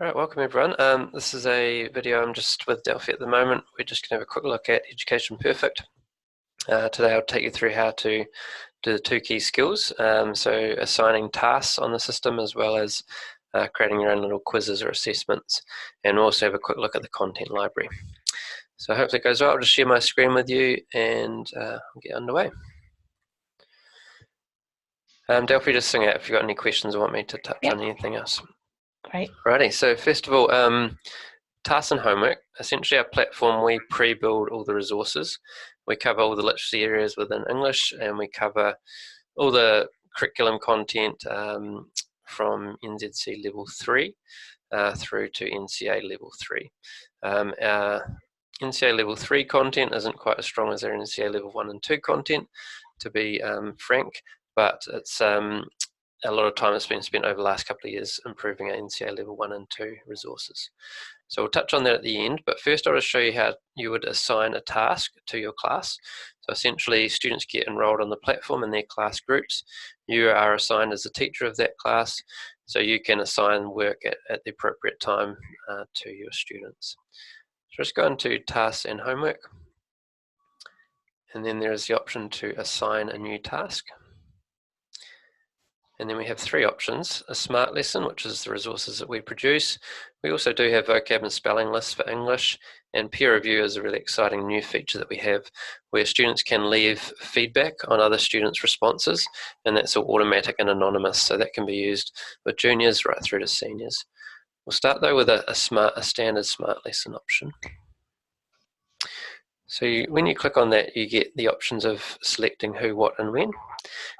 All right, welcome everyone. This is a video. I'm just with Delphi at the moment. We're just going to have a quick look at Education Perfect. Today I'll take you through how to do the two key skills, so assigning tasks on the system as well as creating your own little quizzes or assessments, and we'll also have a quick look at the content library. So hopefully it goes well. I'll just share my screen with you and we'll get underway. Delphi, just sing out if you've got any questions or want me to touch on anything else. Great. Righty, so first of all, tasks and homework. Essentially our platform, we pre-build all the resources. We cover all the literacy areas within English, and we cover all the curriculum content from NZC level 3 through to NCA level 3. Our NCA level 3 content isn't quite as strong as our NCA level 1 and 2 content, to be frank, but it's a lot of time has been spent over the last couple of years improving our NCA level 1 and 2 resources. So we'll touch on that at the end, but first I'll just show you how you would assign a task to your class. So essentially students get enrolled on the platform in their class groups. You are assigned as a teacher of that class, so you can assign work at the appropriate time to your students. So just go into tasks and homework, and then there is the option to assign a new task. And then we have three options: a smart lesson, which is the resources that we produce. We also do have vocab and spelling lists for English, and peer review is a really exciting new feature that we have where students can leave feedback on other students' responses, and that's all automatic and anonymous, so that can be used with juniors right through to seniors. We'll start though with a standard smart lesson option. So when you click on that, you get the options of selecting who, what, and when.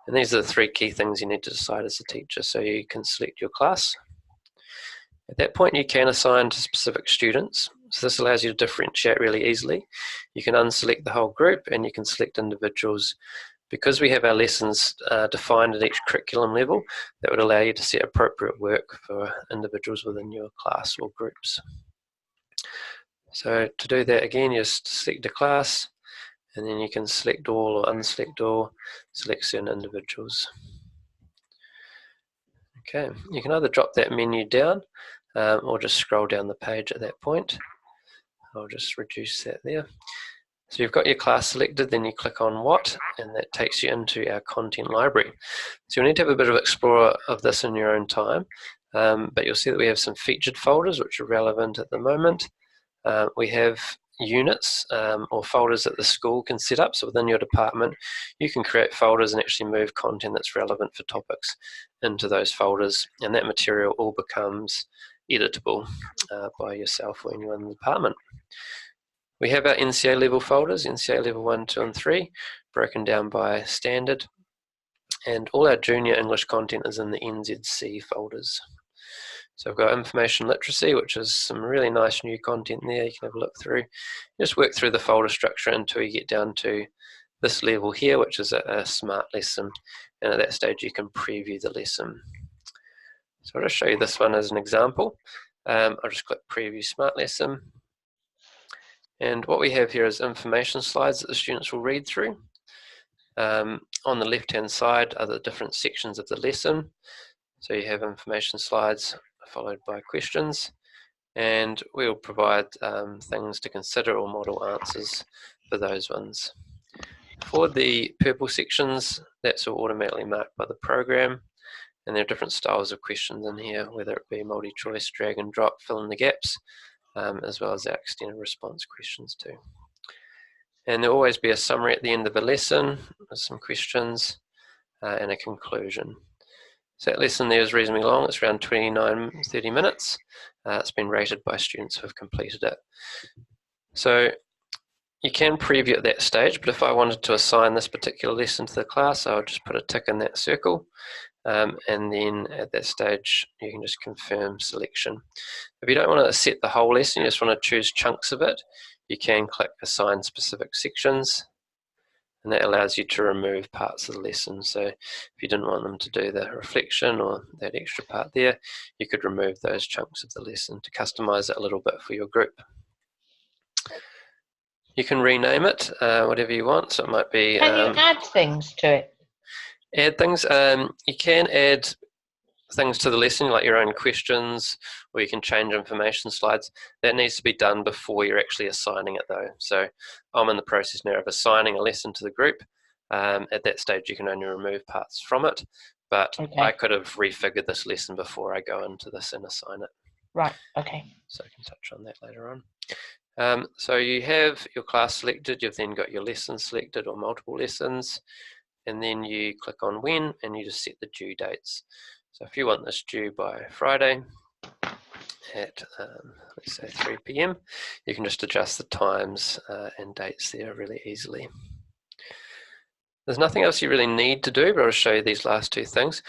And these are the three key things you need to decide as a teacher. So you can select your class. At that point, you can assign to specific students. So this allows you to differentiate really easily. You can unselect the whole group and you can select individuals. Because we have our lessons defined at each curriculum level, that would allow you to set appropriate work for individuals within your class or groups. So to do that, again, you just select a class, and then you can select all or unselect all, select certain individuals. Okay, you can either drop that menu down or just scroll down the page at that point. I'll just reduce that there. So you've got your class selected, then you click on what, and that takes you into our content library. So you'll need to have a bit of explore of this in your own time, but you'll see that we have some featured folders which are relevant at the moment. We have units or folders that the school can set up. So within your department, you can create folders and actually move content that's relevant for topics into those folders, and that material all becomes editable by yourself when you're in the department. We have our NCA level folders, NCA level 1, 2, and 3, broken down by standard, and all our junior English content is in the NZC folders. So I've got information literacy, which is some really nice new content there you can have a look through. Just work through the folder structure until you get down to this level here, which is a smart lesson. And at that stage, you can preview the lesson. So I'll just show you this one as an example. I'll just click preview smart lesson. And what we have here is information slides that the students will read through. On the left-hand side are the different sections of the lesson. So you have information slides followed by questions, and we'll provide things to consider or model answers for those ones. For the purple sections, that's all automatically marked by the program, and there are different styles of questions in here, whether it be multi-choice, drag and drop, fill in the gaps, as well as our extended response questions too. And there'll always be a summary at the end of the lesson with some questions and a conclusion. So that lesson there is reasonably long. It's around 29-30 minutes. It's been rated by students who have completed it. So you can preview at that stage, but if I wanted to assign this particular lesson to the class, I would just put a tick in that circle, and then at that stage you can just confirm selection. If you don't want to set the whole lesson, you just want to choose chunks of it, you can click assign specific sections, and that allows you to remove parts of the lesson. So if you didn't want them to do the reflection or that extra part there, you could remove those chunks of the lesson to customize it a little bit for your group. You can rename it whatever you want. So it might be... Can you add things to it? Add things. You can add things to the lesson, like your own questions, or you can change information slides. That needs to be done before you're actually assigning it though. So I'm in the process now of assigning a lesson to the group. At that stage, you can only remove parts from it, but I could have refigured this lesson before I go into this and assign it. Right, okay. So I can touch on that later on. So you have your class selected, you've then got your lessons selected or multiple lessons, and then you click on when and you just set the due dates. So if you want this due by Friday at let's say 3 p.m, you can just adjust the times and dates there really easily. There's nothing else you really need to do, but I'll show you these last two things.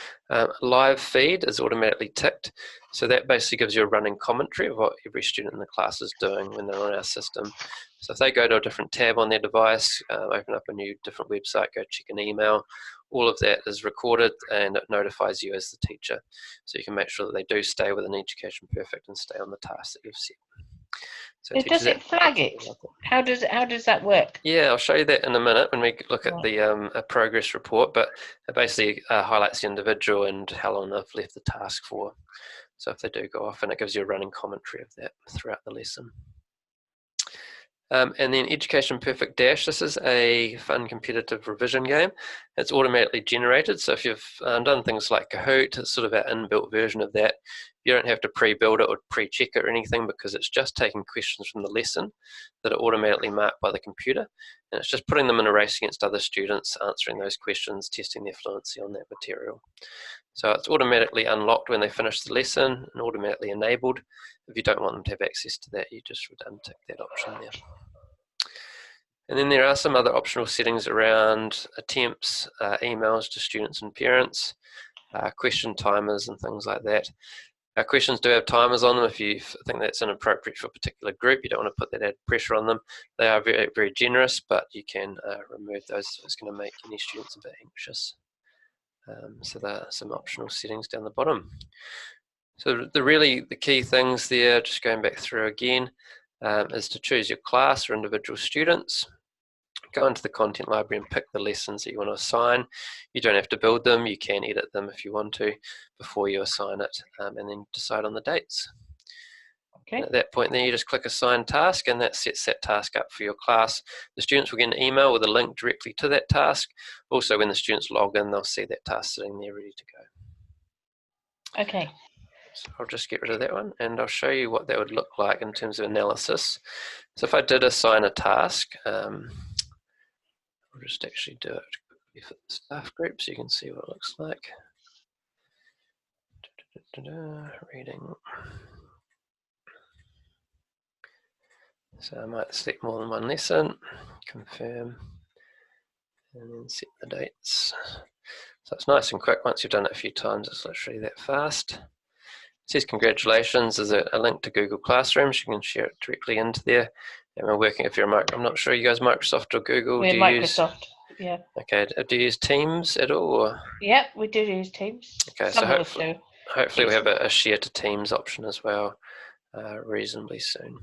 Live feed is automatically ticked. So that basically gives you a running commentary of what every student in the class is doing when they're on our system. So if they go to a different tab on their device, open up a new different website, go check an email, all of that is recorded and it notifies you as the teacher. So you can make sure that they do stay within Education Perfect and stay on the task that you've set. So does it flag it? How does that work? Yeah, I'll show you that in a minute when we look at the progress report, but it basically highlights the individual and how long they've left the task for. So if they do go off, and it gives you a running commentary of that throughout the lesson. And then Education Perfect Dash, this is a fun competitive revision game. It's automatically generated, so if you've done things like Kahoot, it's sort of our inbuilt version of that. You don't have to pre-build it or pre-check it or anything because it's just taking questions from the lesson that are automatically marked by the computer, and it's just putting them in a race against other students, answering those questions, testing their fluency on that material. So it's automatically unlocked when they finish the lesson and automatically enabled. If you don't want them to have access to that, you just would untick that option there. And then there are some other optional settings around attempts, emails to students and parents, question timers and things like that. Our questions do have timers on them if you think that's inappropriate for a particular group. You don't want to put that added pressure on them. They are very, very generous, but you can remove those if it's going to make any students a bit anxious. So there are some optional settings down the bottom. So the key things there, just going back through again, is to choose your class or individual students. Go into the content library and pick the lessons that you want to assign. You don't have to build them, you can edit them if you want to before you assign it, and then decide on the dates. Okay. And at that point then you just click assign task and that sets that task up for your class. The students will get an email with a link directly to that task. Also when the students log in, they'll see that task sitting there ready to go. Okay. So I'll just get rid of that one and I'll show you what that would look like in terms of analysis. So if I did assign a task, I'll just actually do it for the staff group so you can see what it looks like. Reading. So I might select more than one lesson, confirm, and then set the dates. So it's nice and quick. Once you've done it a few times, it's literally that fast. It says congratulations. There's a link to Google Classrooms. You can share it directly into there. And we're working, if you're I'm not sure you guys Microsoft or Google. We're Microsoft, yeah. Okay, do you use Teams at all? Or? Yeah, we do use Teams. Okay, so hopefully we have a share to Teams option as well reasonably soon.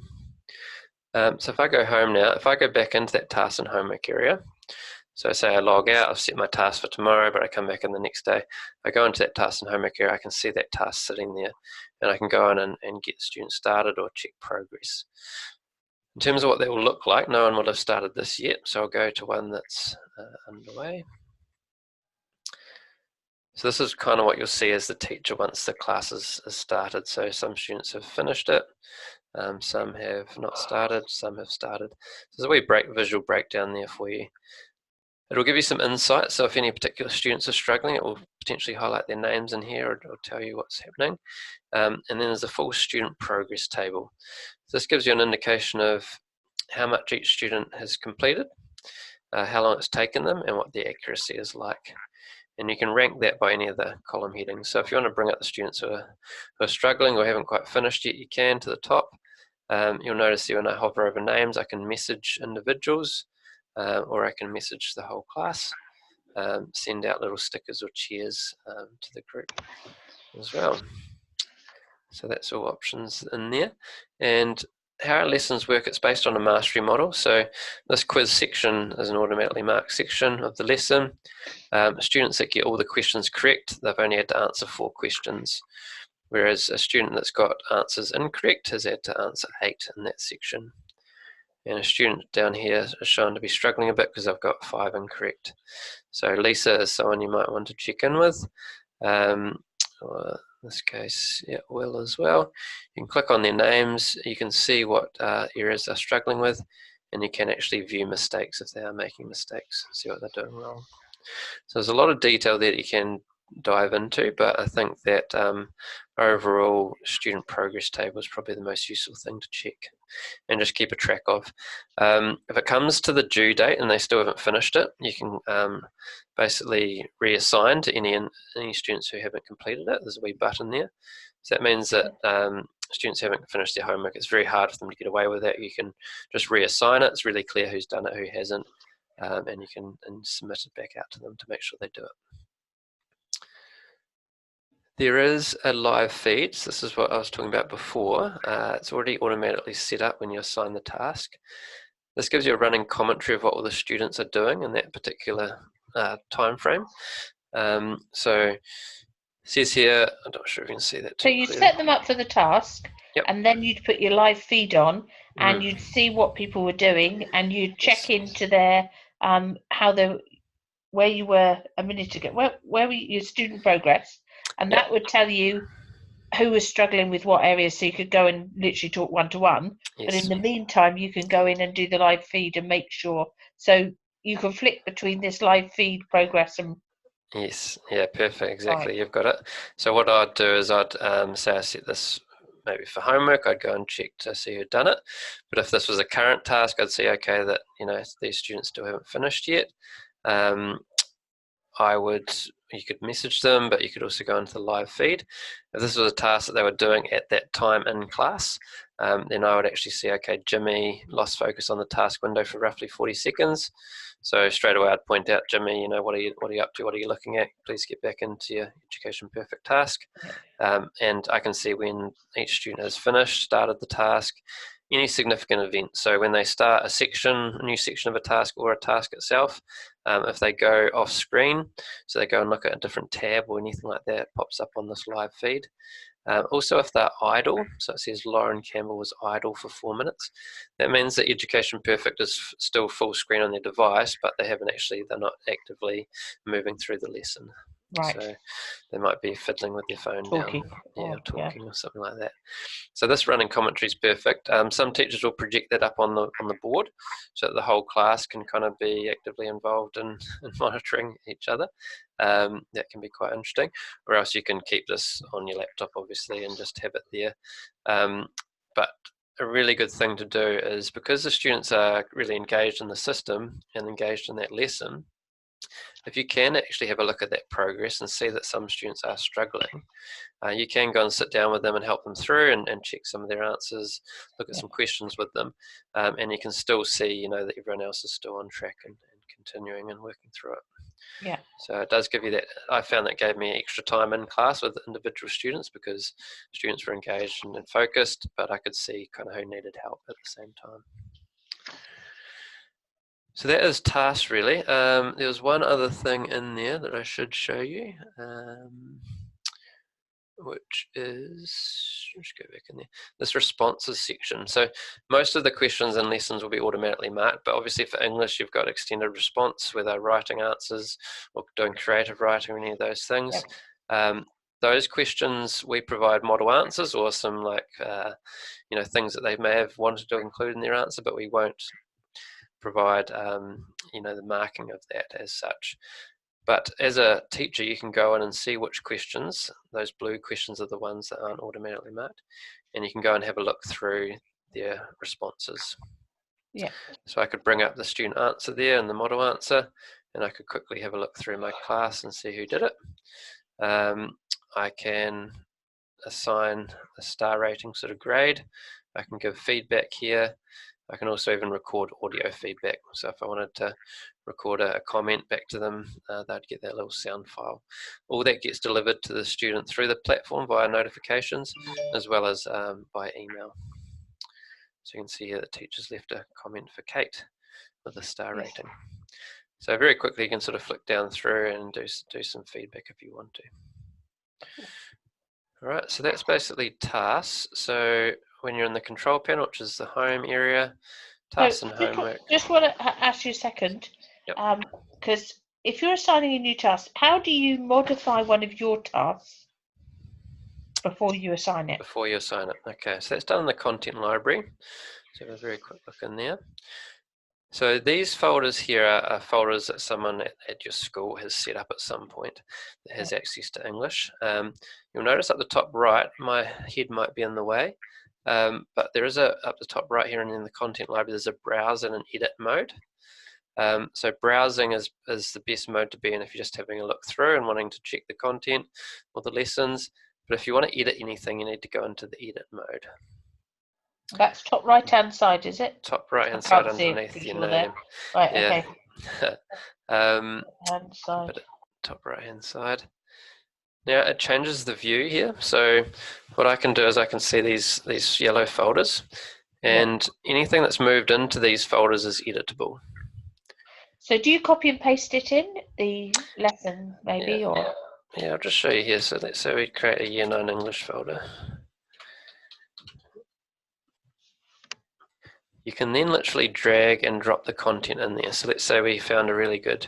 So if I go home now, if I go back into that task and homework area, so say I log out, I've set my task for tomorrow, but I come back in the next day, I go into that task and homework area, I can see that task sitting there, and I can go in and get the student started or check progress. In terms of what that will look like, no one will have started this yet, so I'll go to one that's underway. So this is kind of what you'll see as the teacher once the class is started. So some students have finished it, some have not started, some have started. So there's a wee visual breakdown there for you. It'll give you some insight, so if any particular students are struggling, it will potentially highlight their names in here or tell you what's happening. And then there's a full student progress table. So this gives you an indication of how much each student has completed, how long it's taken them, and what the accuracy is like. And you can rank that by any of the column headings. So if you want to bring up the students who are struggling or haven't quite finished yet, you can to the top. You'll notice here when I hover over names, I can message individuals, or I can message the whole class, send out little stickers or cheers to the group as well. So that's all options in there. And how our lessons work, it's based on a mastery model. So this quiz section is an automatically marked section of the lesson. Students that get all the questions correct, they've only had to answer 4 questions, whereas a student that's got answers incorrect has had to answer 8 in that section. And a student down here is shown to be struggling a bit because they've got 5 incorrect. So Lisa is someone you might want to check in with. Or in this case, yeah, Will as well. You can click on their names, you can see what areas they're struggling with, and you can actually view mistakes if they are making mistakes, see what they're doing wrong. So there's a lot of detail there that you can dive into, but I think that overall student progress table is probably the most useful thing to check and just keep a track of. If it comes to the due date and they still haven't finished it, you can basically reassign to any students who haven't completed it. There's a wee button there. So that means that students who haven't finished their homework, it's very hard for them to get away with that. You can just reassign it. It's really clear who's done it, who hasn't, and you can submit it back out to them to make sure they do it. There is a live feed. So this is what I was talking about before. It's already automatically set up when you assign the task. This gives you a running commentary of what all the students are doing in that particular time frame. So it says here, I'm not sure if you can see that too clearly. So you clearly. set them up for the task, yep. And then you'd put your live feed on, and you'd see what people were doing, and you'd check into their where you were a minute ago, where were your student progress, and that would tell you who was struggling with what areas, so you could go and literally talk one-to-one. But in the meantime, you can go in and do the live feed and make sure. So you can flick between this live feed progress and... Yes, yeah, perfect, exactly, you've got it. So what I'd do is I'd say I set this maybe for homework, I'd go and check to see who'd done it. But if this was a current task, I'd see, okay, that these students still haven't finished yet. You could message them, but you could also go into the live feed. If this was a task that they were doing at that time in class, then I would actually see, okay, Jimmy lost focus on the task window for roughly 40 seconds. So straight away I'd point out, Jimmy, what are you up to? What are you looking at? Please get back into your Education Perfect task. And I can see when each student has finished, started the task, any significant event. So when they start a new section of a task or a task itself, if they go off screen, so they go and look at a different tab or anything like that, it pops up on this live feed. Also, if they're idle, so it says Lauren Campbell was idle for 4 minutes, that means that Education Perfect is still full screen on their device, but they're not actively moving through the lesson. Right. So they might be fiddling with their phone talking. or talking or something like that. So this running commentary is perfect. Some teachers will project that up on the board so that the whole class can kind of be actively involved in monitoring each other. That can be quite interesting. Or else you can keep this on your laptop, obviously, and just have it there. But a really good thing to do is, because the students are really engaged in the system and engaged in that lesson, if you can actually have a look at that progress and see that some students are struggling, you can go and sit down with them and help them through and check some of their answers, look at some questions with them, and you can still see, that everyone else is still on track and continuing and working through it. Yeah. So it does give you that. I found that gave me extra time in class with individual students because students were engaged and focused, but I could see kind of who needed help at the same time. So that is tasks, really. There was one other thing in there that I should show you, which is, let's go back in there, this responses section. So most of the questions and lessons will be automatically marked, but obviously for English you've got extended response where they're writing answers or doing creative writing or any of those things. Those questions, we provide model answers or some things that they may have wanted to include in their answer, but we won't provide the marking of that as such. But as a teacher, you can go in and see which questions, those blue questions are the ones that aren't automatically marked, and you can go and have a look through their responses. So I could bring up the student answer there and the model answer, and I could quickly have a look through my class and see who did it. I can assign a star rating sort of grade. I can give feedback here. I can also even record audio feedback. So if I wanted to record a comment back to them, they'd get that little sound file. All that gets delivered to the student through the platform via notifications, as well as by email. So you can see here the teacher's left a comment for Kate with a star rating. So very quickly you can sort of flick down through and do some feedback if you want to. All right, so that's basically tasks. So when you're in the control panel, which is the home area, tasks and homework. Just want to ask you a second, because if you're assigning a new task, how do you modify one of your tasks before you assign it? Before you assign it. Okay, so that's done in the content library. So have a very quick look in there. So these folders here are folders that someone at your school has set up at some point that has access to English. You'll notice at the top right, my head might be in the way, but there is up the top right here and in the content library, there's a browse and an edit mode. So browsing is the best mode to be in if you're just having a look through and wanting to check the content or the lessons. But if you want to edit anything, you need to go into the edit mode. That's top right hand side, is it? Top right hand side underneath your name. Right, okay. Hand side. Top right hand side. Now it changes the view here. So what I can do is I can see these yellow folders, and anything that's moved into these folders is editable. So do you copy and paste it in the lesson maybe, or? Yeah, I'll just show you here. So let's say we create a Year 9 English folder. You can then literally drag and drop the content in there. So let's say we found a really good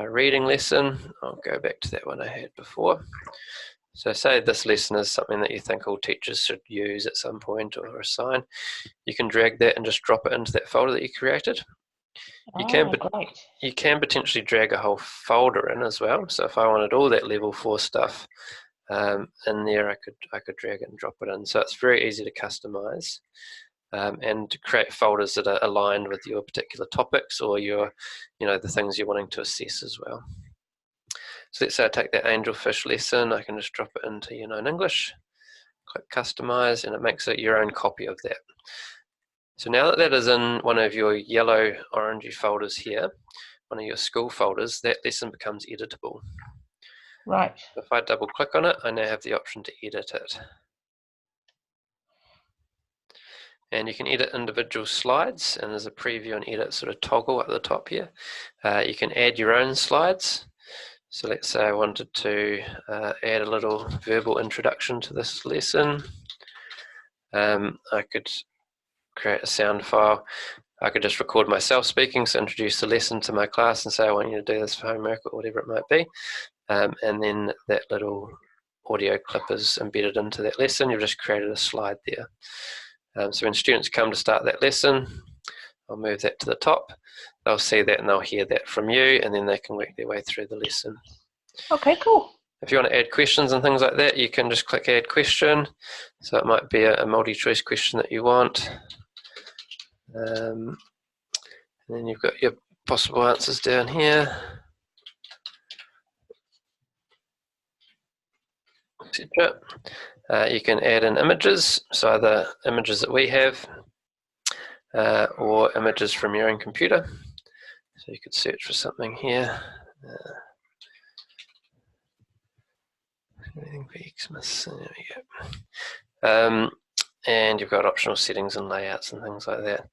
reading lesson. I'll go back to that one I had before. So say this lesson is something that you think all teachers should use at some point or assign. You can drag that and just drop it into that folder that you created. You can potentially drag a whole folder in as well. So if I wanted all that level 4 stuff in there, I could drag it and drop it in. So it's very easy to customize. And to create folders that are aligned with your particular topics or the things you're wanting to assess as well. So let's say I take that angelfish lesson, I can just drop it into Year 9 English, click customize, and it makes it your own copy of that. So now that that is in one of your yellow orangey folders here, one of your school folders, that lesson becomes editable. Right. If I double click on it, I now have the option to edit it. And you can edit individual slides, and there's a preview and edit sort of toggle at the top here. You can add your own slides. So let's say I wanted to add a little verbal introduction to this lesson. I could create a sound file. I could just record myself speaking, so introduce the lesson to my class and say I want you to do this for homework or whatever it might be. And then that little audio clip is embedded into that lesson. You've just created a slide there. So when students come to start that lesson, I'll move that to the top. They'll see that and they'll hear that from you, and then they can work their way through the lesson. Okay, cool. If you want to add questions and things like that, you can just click Add Question. So it might be a multi-choice question that you want. And then you've got your possible answers down here, etc. You can add in images, so either images that we have or images from your own computer. So you could search for something here. Anything for Xmas, there we go. And you've got optional settings and layouts and things like that.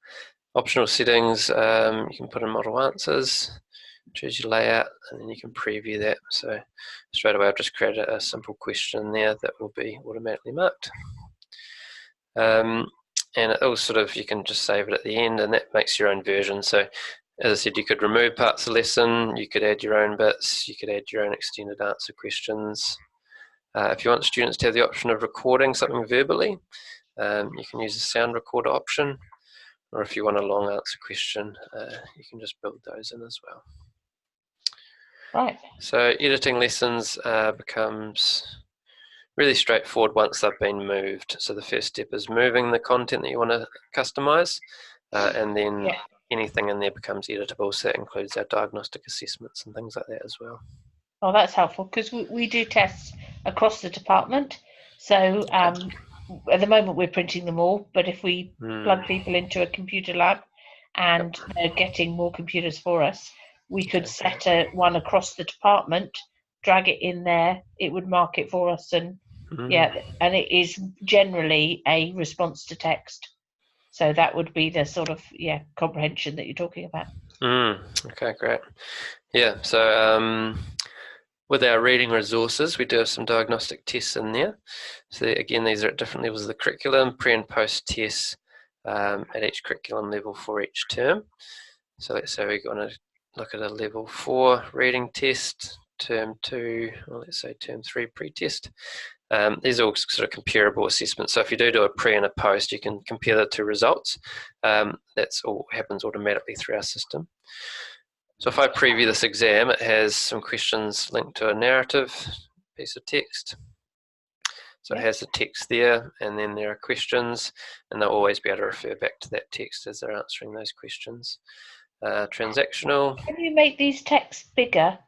Optional settings, you can put in model answers, choose your layout, and then you can preview that. So straight away I've just created a simple question there that will be automatically marked. And it all sort of, you can just save it at the end, and that makes your own version. So as I said, you could remove parts of the lesson, you could add your own bits, you could add your own extended answer questions. If you want students to have the option of recording something verbally, you can use the sound recorder option. Or if you want a long answer question, you can just build those in as well. Right. So editing lessons becomes really straightforward once they've been moved. So the first step is moving the content that you want to customize, and then anything in there becomes editable. So that includes our diagnostic assessments and things like that as well. Oh, that's helpful, because we do tests across the department. So at the moment we're printing them all, but if we plug people into a computer lab and they're getting more computers for us, we could set one across the department, drag it in there, it would mark it for us, and and it is generally a response to text. So that would be the sort of comprehension that you're talking about. Okay, great. Yeah, so with our reading resources, we do have some diagnostic tests in there. So again, these are at different levels of the curriculum, pre and post tests at each curriculum level for each term. So let's say we're going to look at a level 4 reading test, term 2, or let's say term 3 pre-test. These are all sort of comparable assessments. So if you do a pre and a post, you can compare the two results. That's all happens automatically through our system. So if I preview this exam, it has some questions linked to a narrative piece of text. So it has the text there, and then there are questions, and they'll always be able to refer back to that text as they're answering those questions. Transactional. Can you make these texts bigger,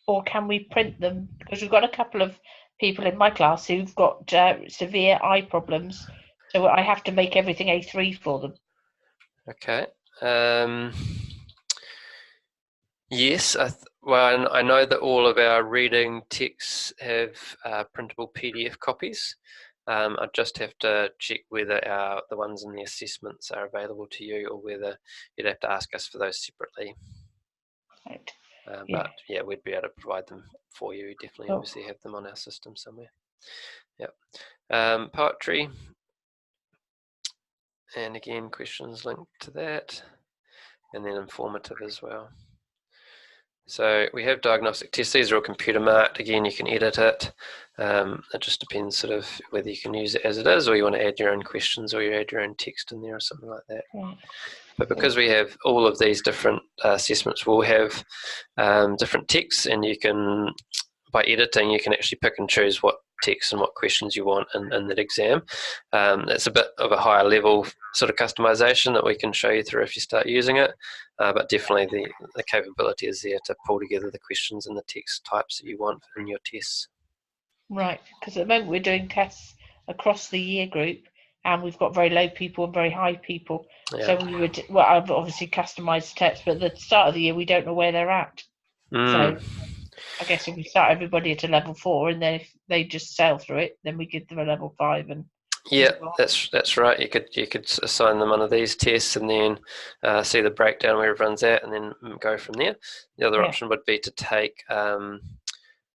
or can we print them? Because we've got a couple of people in my class who've got severe eye problems, so I have to make everything A3 for them. Okay. Yes, well, I know that all of our reading texts have printable PDF copies. I just have to check whether the ones in the assessments are available to you, or whether you'd have to ask us for those separately. Right. But yeah, we'd be able to provide them for you. Definitely, obviously, have them on our system somewhere. Yep. Poetry, and again, questions linked to that, and then informative as well. So we have diagnostic tests. These are all computer marked. Again, you can edit it. It just depends sort of whether you can use it as it is, or you want to add your own questions, or you add your own text in there or something like that. Right. But because we have all of these different assessments, we'll have different texts, and you can, by editing, you can actually pick and choose what text and what questions you want in that exam. It's a bit of a higher level sort of customization that we can show you through if you start using it, but definitely the capability is there to pull together the questions and the text types that you want in your tests. Right, because at the moment we're doing tests across the year group, and we've got very low people and very high people. So we would, I've obviously customised the tests, but at the start of the year we don't know where they're at. So I guess if we start everybody at a level 4, and then if they just sail through it, then we give them a level 5. And yeah, that's right. You could assign them one of these tests, and then see the breakdown where everyone's at, and then go from there. The other option would be to take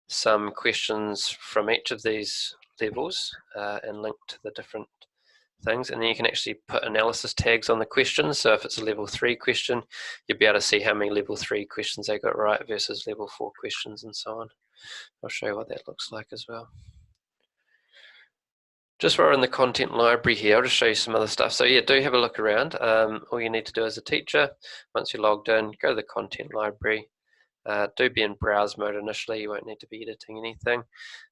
some questions from each of these levels and link to the different things, and then you can actually put analysis tags on the questions. So if it's a level 3 question, you'll be able to see how many level 3 questions they got right versus level 4 questions, and so on. I'll show you what that looks like as well. Just while we're in the content library here, I'll just show you some other stuff. So yeah, do have a look around. All you need to do as a teacher, once you're logged in, go to the content library. Do be in browse mode initially. You won't need to be editing anything.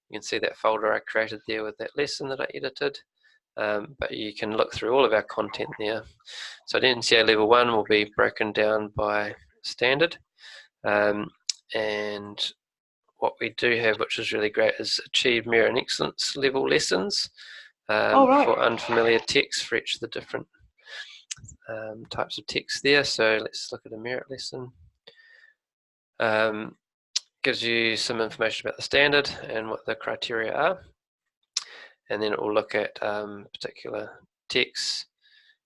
You can see that folder I created there with that lesson that I edited. But you can look through all of our content there. So the NCA level 1 will be broken down by standard. And what we do have, which is really great, is Achieve Merit and Excellence level lessons for unfamiliar text for each of the different types of text there. So let's look at a merit lesson. Gives you some information about the standard and what the criteria are. And then it will look at particular texts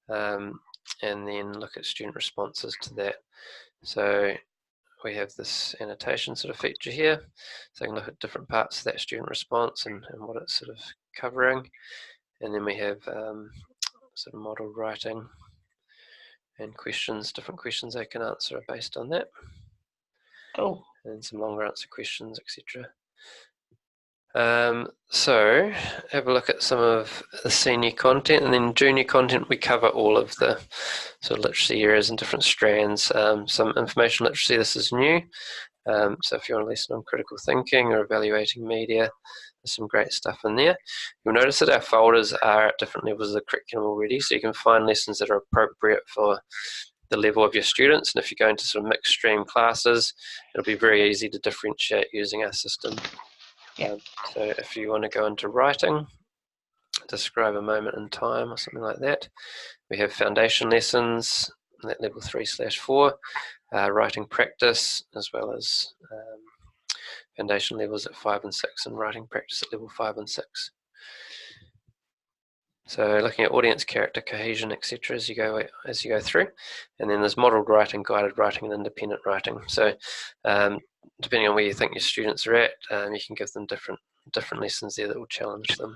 and then look at student responses to that. So we have this annotation sort of feature here, so you can look at different parts of that student response and what it's sort of covering. And then we have sort of model writing and questions, different questions they can answer based on that. Cool. And some longer answer questions, etc. So have a look at some of the senior content, and then junior content we cover all of the sort of literacy areas and different strands. Some information literacy, this is new. So if you want to listen on critical thinking or evaluating media, there's some great stuff in there. You'll notice that our folders are at different levels of the curriculum already, so you can find lessons that are appropriate for the level of your students. And if you're going to sort of mixed stream classes, it'll be very easy to differentiate using our system. So if you want to go into writing, describe a moment in time or something like that, we have foundation lessons at level 3/4, writing practice, as well as foundation levels at 5 and 6, and writing practice at level 5 and 6. So looking at audience, character, cohesion, etc. as you go through, and then there's modelled writing, guided writing, and independent writing. So depending on where you think your students are at, you can give them different lessons there that will challenge them.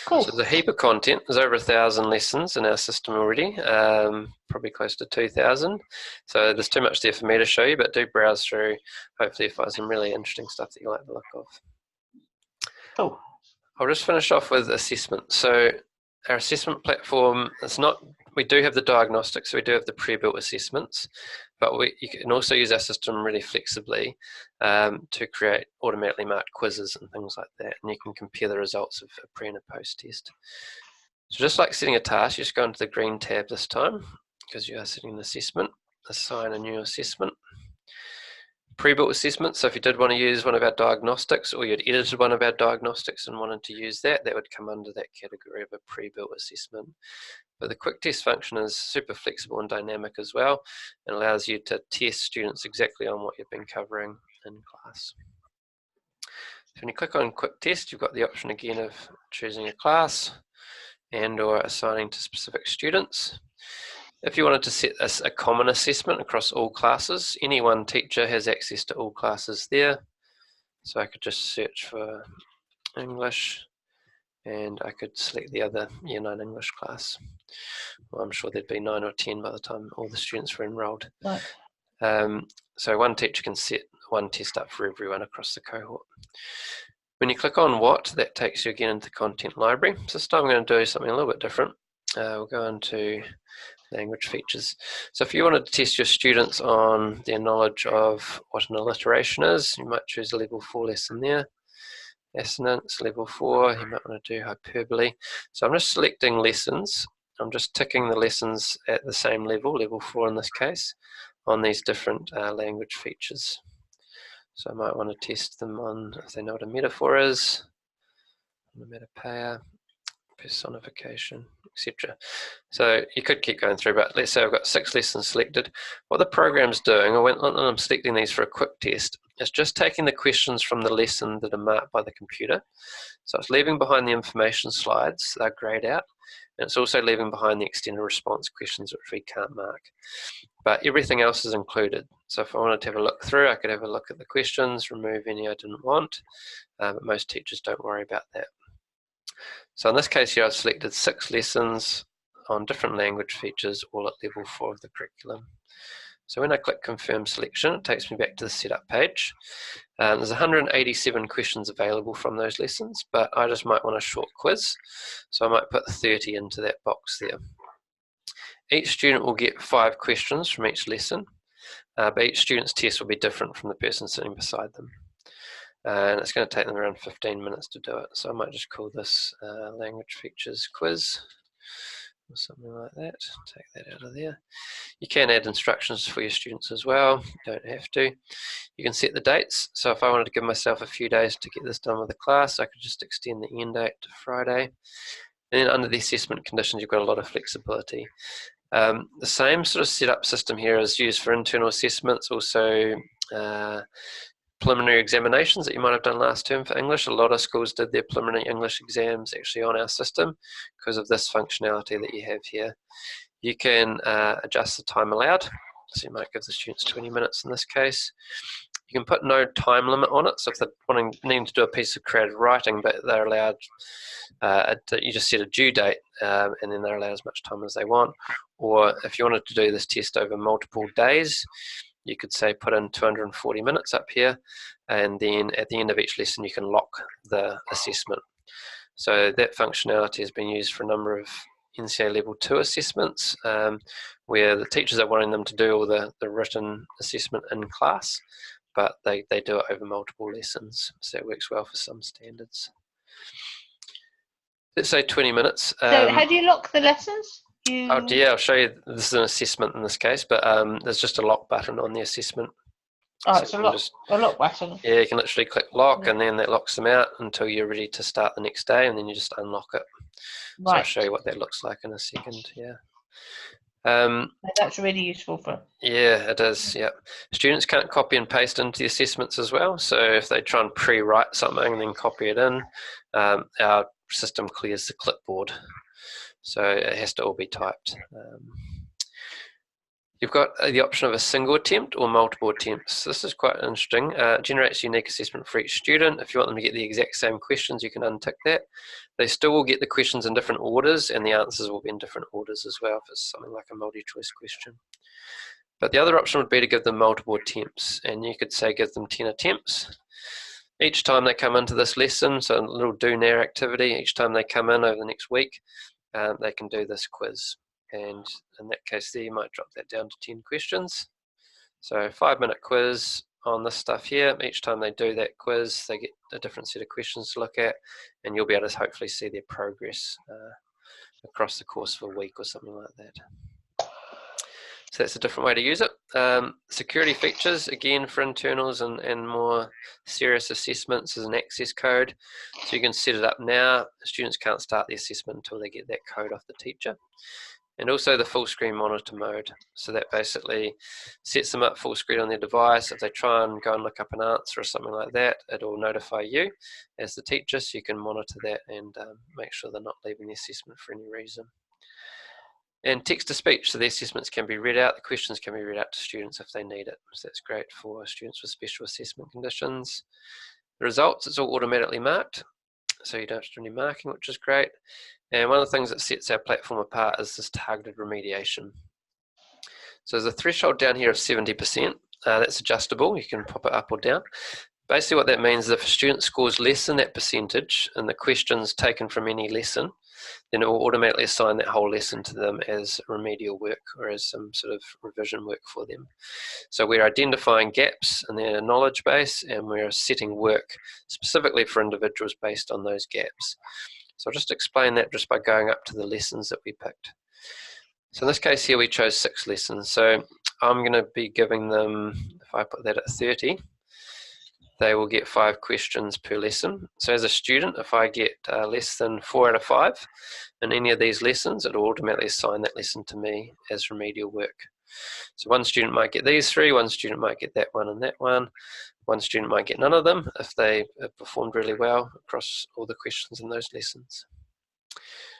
Cool. So there's a heap of content. There's over 1,000 lessons in our system already, probably close to 2,000. So there's too much there for me to show you, but do browse through. Hopefully you find some really interesting stuff that you like the look of. Cool. I'll just finish off with assessment. So our assessment platform, we do have the diagnostics, so we do have the pre-built assessments, but you can also use our system really flexibly to create automatically marked quizzes and things like that, and you can compare the results of a pre and a post test. So just like setting a task, you just go into the green tab this time, because you are setting an assessment, assign a new assessment. Pre-built assessment, so if you did want to use one of our diagnostics, or you'd edited one of our diagnostics and wanted to use that, that would come under that category of a pre-built assessment. But the quick test function is super flexible and dynamic as well, and allows you to test students exactly on what you've been covering in class. So when you click on quick test, you've got the option again of choosing a class and or assigning to specific students. If you wanted to set a common assessment across all classes, any one teacher has access to all classes there. So I could just search for English, and I could select the other Year 9 English class. Well, I'm sure there'd be 9 or 10 by the time all the students were enrolled. Right. So one teacher can set one test up for everyone across the cohort. When you click on what, that takes you again into the content library. So this time I'm going to do something a little bit different. We'll go into language features. So if you wanted to test your students on their knowledge of what an alliteration is, you might choose a level 4 lesson there. Assonance, level 4, you might want to do hyperbole. So I'm just selecting lessons. I'm just ticking the lessons at the same level, level 4 in this case, on these different language features. So I might want to test them on if they know what a metaphor is, onomatopoeia, personification, etc. So you could keep going through, but let's say I've got 6 lessons selected. What the program's doing, when I'm selecting these for a quick test, it's just taking the questions from the lesson that are marked by the computer. So it's leaving behind the information slides, they're grayed out, and it's also leaving behind the extended response questions, which we can't mark. But everything else is included. So if I wanted to have a look through, I could have a look at the questions, remove any I didn't want, but most teachers don't worry about that. So in this case here, I've selected 6 lessons on different language features, all at level 4 of the curriculum. So when I click confirm selection, it takes me back to the setup page. There's 187 questions available from those lessons, but I just might want a short quiz. So I might put 30 into that box there. Each student will get 5 questions from each lesson, but each student's test will be different from the person sitting beside them. And it's going to take them around 15 minutes to do it. So I might just call this language features quiz or something like that. Take that out of there. You can add instructions for your students as well. You don't have to. You can set the dates. So if I wanted to give myself a few days to get this done with the class, I could just extend the end date to Friday. And then under the assessment conditions, you've got a lot of flexibility. The same sort of setup system here is used for internal assessments, also preliminary examinations that you might have done last term for English. A lot of schools did their preliminary English exams actually on our system because of this functionality that you have here. You can adjust the time allowed, so you might give the students 20 minutes in this case. You can put no time limit on it, so if they're needing to do a piece of creative writing, but they're allowed, you just set a due date and then they're allowed as much time as they want. Or if you wanted to do this test over multiple days, you could say put in 240 minutes up here, and then at the end of each lesson you can lock the assessment. So that functionality has been used for a number of NCA level 2 assessments where the teachers are wanting them to do all the written assessment in class, but they do it over multiple lessons, so that works well for some standards. Let's say 20 minutes. So how do you lock the lessons? Yeah, I'll show you. This is an assessment in this case, but there's just a lock button on the assessment. Oh, so it's a lock button. Yeah, you can literally click lock, and then that locks them out until you're ready to start the next day, and then you just unlock it. Right. So I'll show you what that looks like in a second. Yeah. That's really useful for. Yeah, it is. Yeah, students can't copy and paste into the assessments as well. So if they try and pre-write something and then copy it in, our system clears the clipboard. So it has to all be typed. You've got the option of a single attempt or multiple attempts. This is quite interesting. It generates a unique assessment for each student. If you want them to get the exact same questions, you can untick that. They still will get the questions in different orders, and the answers will be in different orders as well if it's something like a multi-choice question. But the other option would be to give them multiple attempts, and you could say give them 10 attempts. Each time they come into this lesson, so a little do now activity, each time they come in over the next week, they can do this quiz. And in that case there, you might drop that down to 10 questions. So 5-minute quiz on this stuff here. Each time they do that quiz, they get a different set of questions to look at, and you'll be able to hopefully see their progress across the course of a week or something like that. So that's a different way to use it. Security features, again, for internals and more serious assessments, is an access code. So you can set it up now. Students can't start the assessment until they get that code off the teacher. And also the full screen monitor mode. So that basically sets them up full screen on their device. If they try and go and look up an answer or something like that, it'll notify you as the teacher, so you can monitor that and make sure they're not leaving the assessment for any reason. And text-to-speech, so the assessments can be read out, the questions can be read out to students if they need it. So that's great for students with special assessment conditions. The results, it's all automatically marked, so you don't have to do any marking, which is great. And one of the things that sets our platform apart is this targeted remediation. So there's a threshold down here of 70%. That's adjustable, you can pop it up or down. Basically what that means is if a student scores less than that percentage and the questions taken from any lesson, then it will automatically assign that whole lesson to them as remedial work or as some sort of revision work for them. So we're identifying gaps in their knowledge base, and we're setting work specifically for individuals based on those gaps. So I'll just explain that just by going up to the lessons that we picked. So in this case here we chose 6 lessons. So I'm going to be giving them, if I put that at 30, they will get 5 questions per lesson. So as a student, if I get less than 4 out of 5 in any of these lessons, it will automatically assign that lesson to me as remedial work. So one student might get these 3, one student might get that one and that one student might get none of them if they have performed really well across all the questions in those lessons.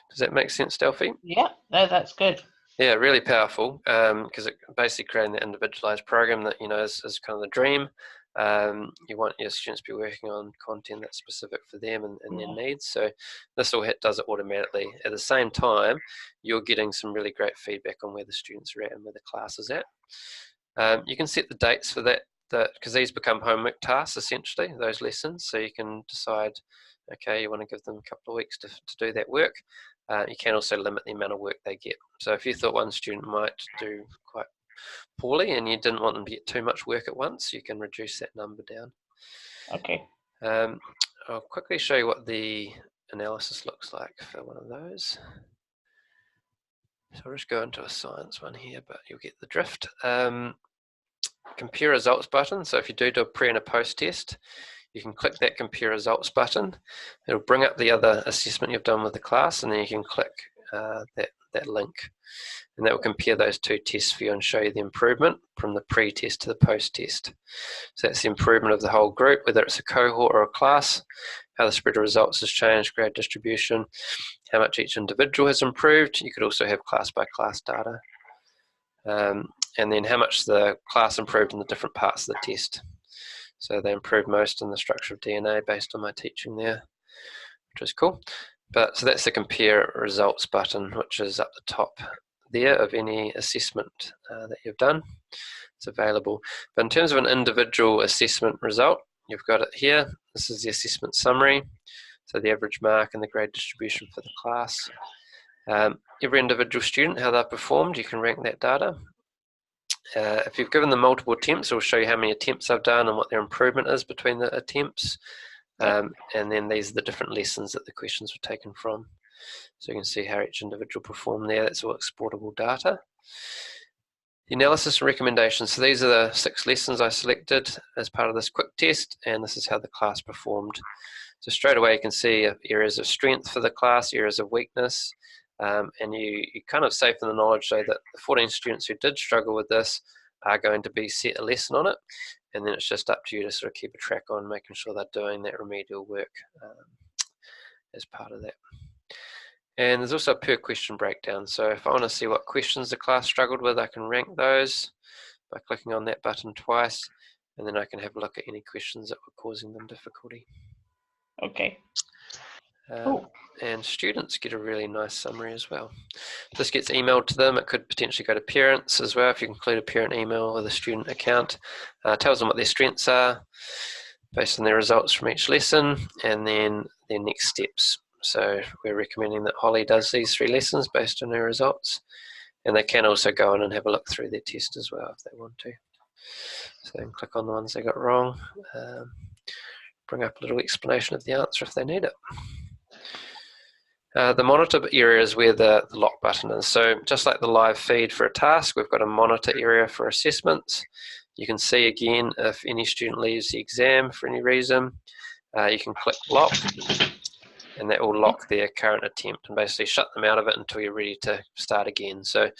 Does that make sense, Delphi? Yeah, no, that's good. Yeah, really powerful, because it basically creating the individualized program that, you know, is kind of the dream. You want your students to be working on content that's specific for them and their needs. So this all does it automatically. At the same time, you're getting some really great feedback on where the students are at and where the class is at. You can set the dates for that because these become homework tasks essentially, those lessons. So you can decide, okay, you want to give them a couple of weeks to do that work. You can also limit the amount of work they get. So if you thought one student might do quite poorly and you didn't want them to get too much work at once, you can reduce that number down. Okay. I'll quickly show you what the analysis looks like for one of those. So I'll just go into a science one here, but you'll get the drift. Compare results button. So if you do a pre and a post test, you can click that compare results button. It'll bring up the other assessment you've done with the class, and then you can click that link. And that will compare those 2 tests for you and show you the improvement from the pre-test to the post-test. So that's the improvement of the whole group, whether it's a cohort or a class, how the spread of results has changed, grade distribution, how much each individual has improved. You could also have class-by-class data. And then how much the class improved in the different parts of the test. So they improved most in the structure of DNA based on my teaching there, which is cool. So that's the compare results button, which is up the top there of any assessment that you've done. It's available. But in terms of an individual assessment result, you've got it here. This is the assessment summary. So the average mark and the grade distribution for the class. Every individual student, how they've performed, you can rank that data. If you've given them multiple attempts, it will show you how many attempts they've done and what their improvement is between the attempts. And then these are the different lessons that the questions were taken from. So you can see how each individual performed there. That's all exportable data. The analysis and recommendations. So these are the 6 lessons I selected as part of this quick test, and this is how the class performed. So straight away you can see areas of strength for the class, areas of weakness, and you kind of safe in the knowledge so that the 14 students who did struggle with this are going to be set a lesson on it, and then it's just up to you to sort of keep a track on making sure they're doing that remedial work as part of that. And there's also a per question breakdown. So if I want to see what questions the class struggled with, I can rank those by clicking on that button twice, and then I can have a look at any questions that were causing them difficulty. Okay. And students get a really nice summary as well. This gets emailed to them. It could potentially go to parents as well if you include a parent email with a student account. Tells them what their strengths are based on their results from each lesson, and then their next steps. So we're recommending that Holly does these 3 lessons based on her results, and they can also go on and have a look through their test as well if they want to. So they can click on the ones they got wrong, bring up a little explanation of the answer if they need it. The monitor area is where the lock button is. So just like the live feed for a task, we've got a monitor area for assessments. You can see again if any student leaves the exam for any reason, you can click lock, and that will lock their current attempt and basically shut them out of it until you're ready to start again. So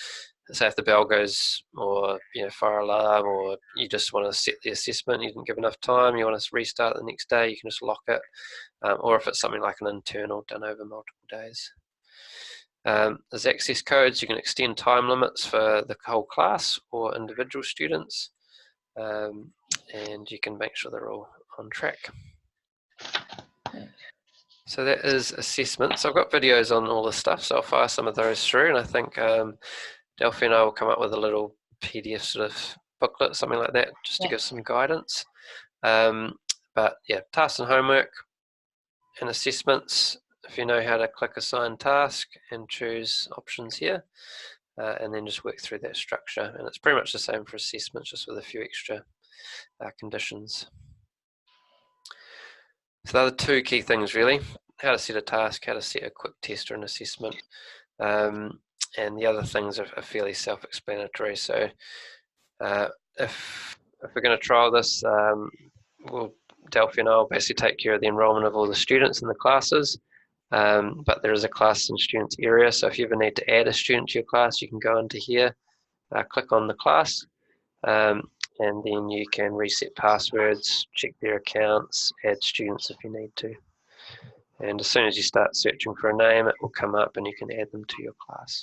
say if the bell goes, or fire alarm, or you just want to set the assessment, you didn't give enough time, you want to restart the next day, you can just lock it. Or if it's something like an internal done over multiple days. There's access codes. You can extend time limits for the whole class or individual students, and you can make sure they're all on track. So that is assessment. So I've got videos on all this stuff, so I'll fire some of those through, and I think Delphi and I will come up with a little PDF sort of booklet, something like that, just to give some guidance. But yeah, tasks and homework and assessments, if you know how to click assign task and choose options here, and then just work through that structure. And it's pretty much the same for assessments, just with a few extra conditions. So those are 2 key things really: how to set a task, how to set a quick test or an assessment. And the other things are fairly self-explanatory. So if we're going to trial this, Delphi and I will basically take care of the enrollment of all the students in the classes. But there is a class and students area, so if you ever need to add a student to your class, you can go into here, click on the class, and then you can reset passwords, check their accounts, add students if you need to. And as soon as you start searching for a name, it will come up and you can add them to your class.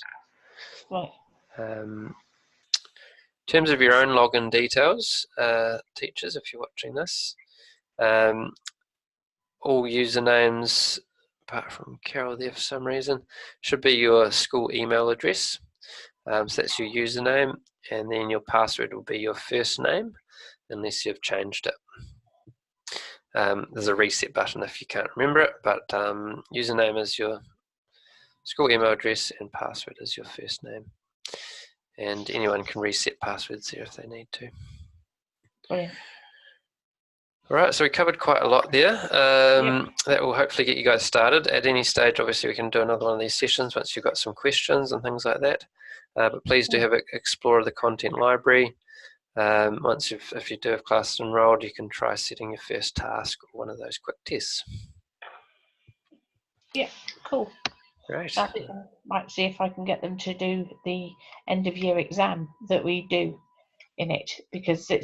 Right. In terms of your own login details, teachers, if you're watching this, all usernames, apart from Carol there for some reason, should be your school email address. So that's your username, and then your password will be your first name, unless you've changed it. There's a reset button if you can't remember it, but username is your school email address and password is your first name. And anyone can reset passwords there if they need to. Brilliant. All right, so we covered quite a lot there. That will hopefully get you guys started. At any stage, obviously, we can do another one of these sessions once you've got some questions and things like that. But please do have an explore of the content library. If you do have classes enrolled, you can try setting your first task or one of those quick tests. Yeah, cool. Great. I think I might see if I can get them to do the end of year exam that we do in it, because it's